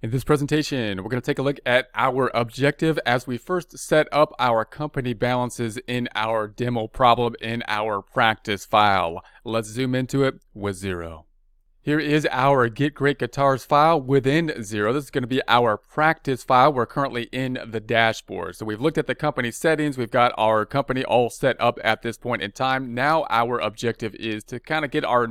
In this presentation, we're going to take a look at our objective as we first set up our company balances in our demo problem in our practice file. Let's zoom into it with Xero. Here is our Get Great Guitars file within Xero. This is going to be our practice file. We're currently in the dashboard. So we've looked at the company settings. We've got our company all set up at this point in time. Now our objective is to kind of get our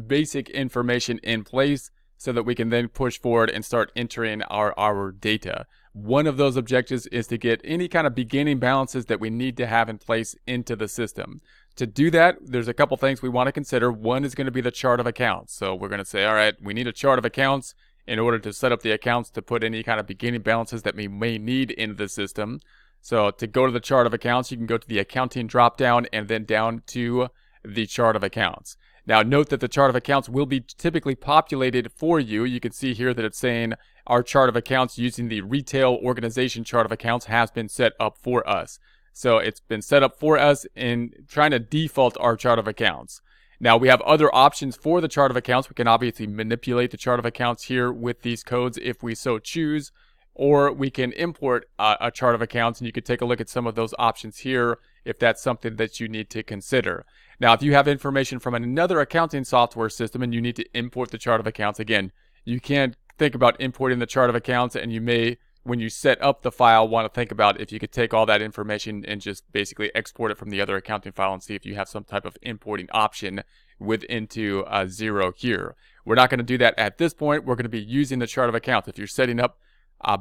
basic information in place so that we can then push forward and start entering our data. One of those objectives is to get any kind of beginning balances that we need to have in place into the system. To do that, there's a couple things we want to consider. One is going to be the chart of accounts. So we're going to say, all right, we need a chart of accounts in order to set up the accounts to put any kind of beginning balances that we may need into the system. So to go to the chart of accounts, you can go to the accounting dropdown and then down to the chart of accounts. Now note that the chart of accounts will be typically populated for you. You can see here that it's saying our chart of accounts using the retail organization chart of accounts has been set up for us. So it's been set up for us in trying to default our chart of accounts. Now we have other options for the chart of accounts. We can obviously manipulate the chart of accounts here with these codes if we so choose, or we can import a chart of accounts, and you could take a look at some of those options here if that's something that you need to consider. Now, if you have information from another accounting software system and you need to import the chart of accounts, again, you can think about importing the chart of accounts, and you may, when you set up the file, want to think about if you could take all that information and just basically export it from the other accounting file and see if you have some type of importing option into Xero here. We're not going to do that at this point. We're going to be using the chart of accounts. If you're setting up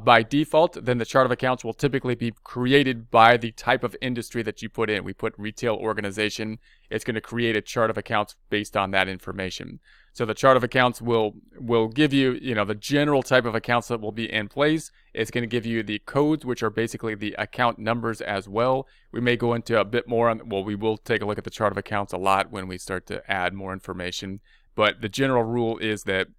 by default, then the chart of accounts will typically be created by the type of industry that you put in. We put retail organization. It's going to create a chart of accounts based on that information. So the chart of accounts will give you, the general type of accounts that will be in place. It's going to give you the codes, which are basically the account numbers as well. We may go into a bit more on, we will take a look at the chart of accounts a lot when we start to add more information. But the general rule is that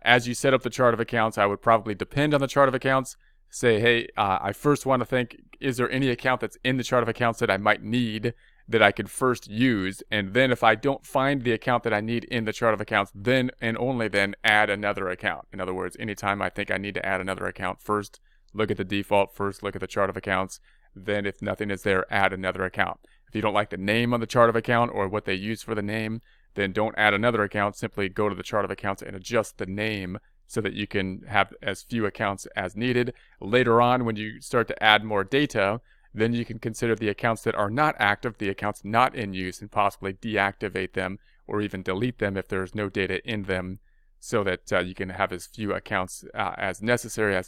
as you set up the chart of accounts, I would probably depend on the chart of accounts. Say, hey, I first want to think, is there any account that's in the chart of accounts that I might need that I could first use? And then if I don't find the account that I need in the chart of accounts, then and only then add another account. In other words, anytime I think I need to add another account, first look at the default, first look at the chart of accounts. Then if nothing is there, add another account. If you don't like the name on the chart of account or what they use for the name, then don't add another account. Simply go to the chart of accounts and adjust the name so that you can have as few accounts as needed. Later on, when you start to add more data, then you can consider the accounts that are not active, the accounts not in use, and possibly deactivate them or even delete them if there's no data in them, so that you can have as few accounts as necessary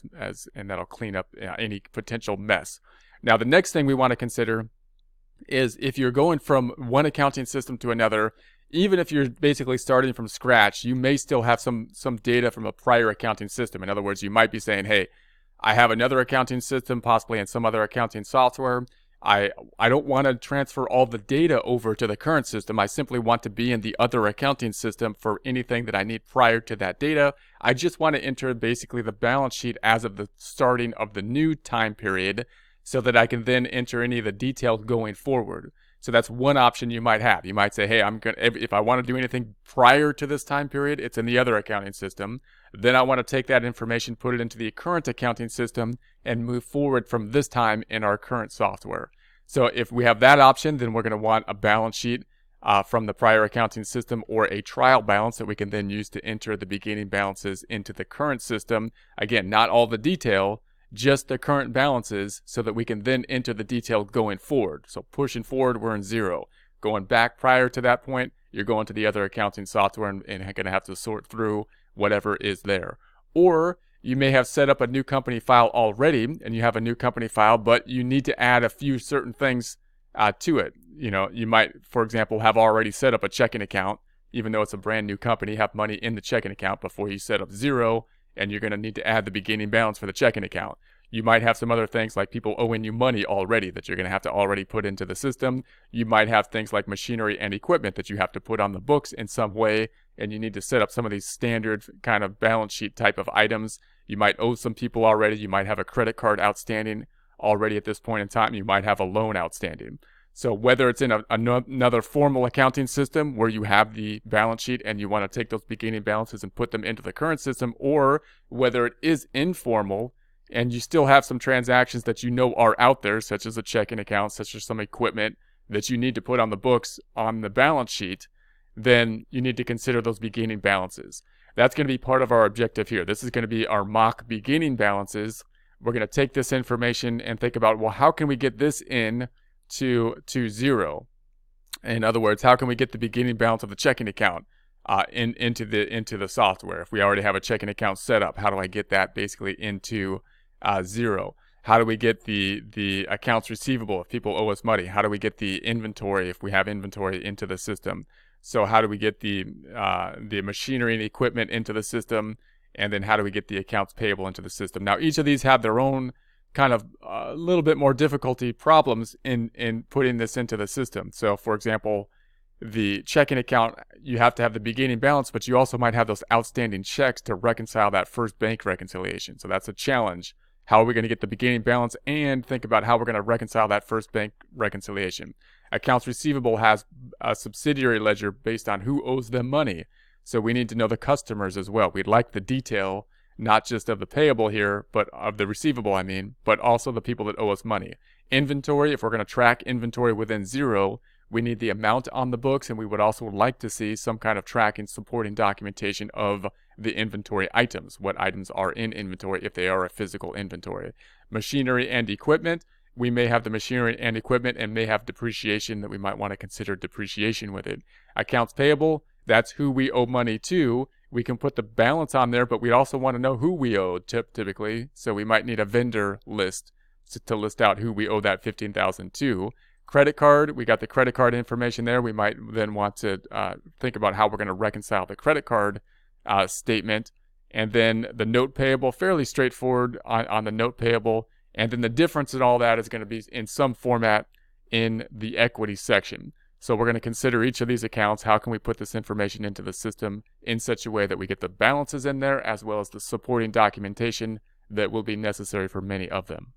and that'll clean up any potential mess. Now, the next thing we want to consider is if you're going from one accounting system to another, even if you're basically starting from scratch, you may still have some data from a prior accounting system. In other words, you might be saying, hey, I have another accounting system, possibly in some other accounting software. I don't want to transfer all the data over to the current system. I simply want to be in the other accounting system for anything that I need prior to that data. I just want to enter basically the balance sheet as of the starting of the new time period so that I can then enter any of the details going forward. So that's one option you might have. You might say, hey, if I want to do anything prior to this time period, it's in the other accounting system. Then I want to take that information, put it into the current accounting system, and move forward from this time in our current software. So if we have that option, then we're going to want a balance sheet from the prior accounting system or a trial balance that we can then use to enter the beginning balances into the current system. Again, not all the detail, just the current balances, so that we can then enter the detail going forward. So pushing forward, we're in Xero. Going back prior to that point, you're going to the other accounting software and going to have to sort through whatever is there. Or you may have set up a new company file already, and you have a new company file, but you need to add a few certain things to it. You might, for example, have already set up a checking account, even though it's a brand new company, have money in the checking account before you set up Xero, and you're going to need to add the beginning balance for the checking account. You might have some other things like people owing you money already that you're going to have to already put into the system. You might have things like machinery and equipment that you have to put on the books in some way, and you need to set up some of these standard kind of balance sheet type of items. You might owe some people already. You might have a credit card outstanding already at this point in time. You might have a loan outstanding. So whether it's in another formal accounting system where you have the balance sheet and you want to take those beginning balances and put them into the current system, or whether it is informal and you still have some transactions that you know are out there, such as a checking account, such as some equipment that you need to put on the books on the balance sheet, then you need to consider those beginning balances. That's going to be part of our objective here. This is going to be our mock beginning balances. We're going to take this information and think about, well, how can we get this in to Xero? In other words, how can we get the beginning balance of the checking account into the software? If we already have a checking account set up, how do I get that basically into Xero? How do we get the accounts receivable if people owe us money? How do we get the inventory if we have inventory into the system? So how do we get the machinery and equipment into the system? And then how do we get the accounts payable into the system? Now, each of these have their own kind of a little bit more difficulty problems in putting this into the system. So, for example, the checking account, you have to have the beginning balance, but you also might have those outstanding checks to reconcile that first bank reconciliation. So that's a challenge. How are we going to get the beginning balance and think about how we're going to reconcile that first bank reconciliation? Accounts receivable has a subsidiary ledger based on who owes them money. So we need to know the customers as well. We'd like the detail, not just of the payable here, but of the receivable, but also the people that owe us money. Inventory, if we're going to track inventory within Xero, we need the amount on the books, and we would also like to see some kind of tracking supporting documentation of the inventory items, what items are in inventory if they are a physical inventory. Machinery and equipment, we may have the machinery and equipment and may have depreciation that we might want to consider depreciation with it. Accounts payable, that's who we owe money to. We can put the balance on there, but we also want to know who we owe typically. So we might need a vendor list to list out who we owe that $15,000 to. Credit card, we got the credit card information there. We might then want to think about how we're going to reconcile the credit card statement. And then the note payable, fairly straightforward on the note payable. And then the difference in all that is going to be in some format in the equity section. So we're going to consider each of these accounts. How can we put this information into the system in such a way that we get the balances in there as well as the supporting documentation that will be necessary for many of them?